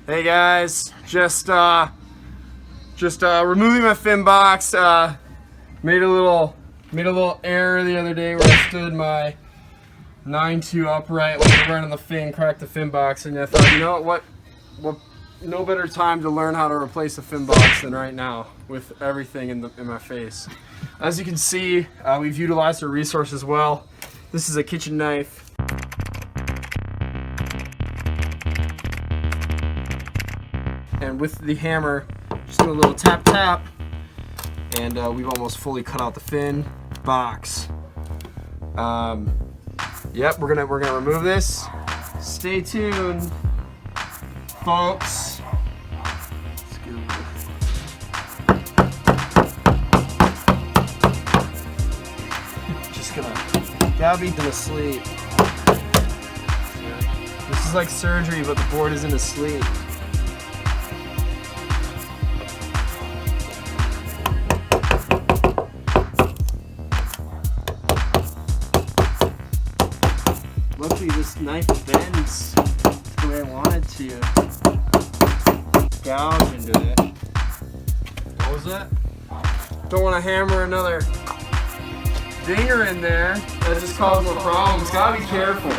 Hey guys, just removing my fin box. Made a little error the other day where I stood my 9.2 upright when I running the fin, cracked the fin box, and I thought, you know what, no better time to learn how to replace a fin box than right now with everything in my face. As you can see, we've utilized our resources well. This is a kitchen knife. And with the hammer, just do a little tap tap, and we've almost fully cut out the fin box. Yep, we're gonna remove this. Stay tuned, folks. Just gonna Gabby's asleep. This is like surgery, but the board isn't asleep. Luckily this knife bends the way I wanted to. Gouge into it. What was that? Don't want to hammer another dinger in there. That just causes more problems. Gotta be careful.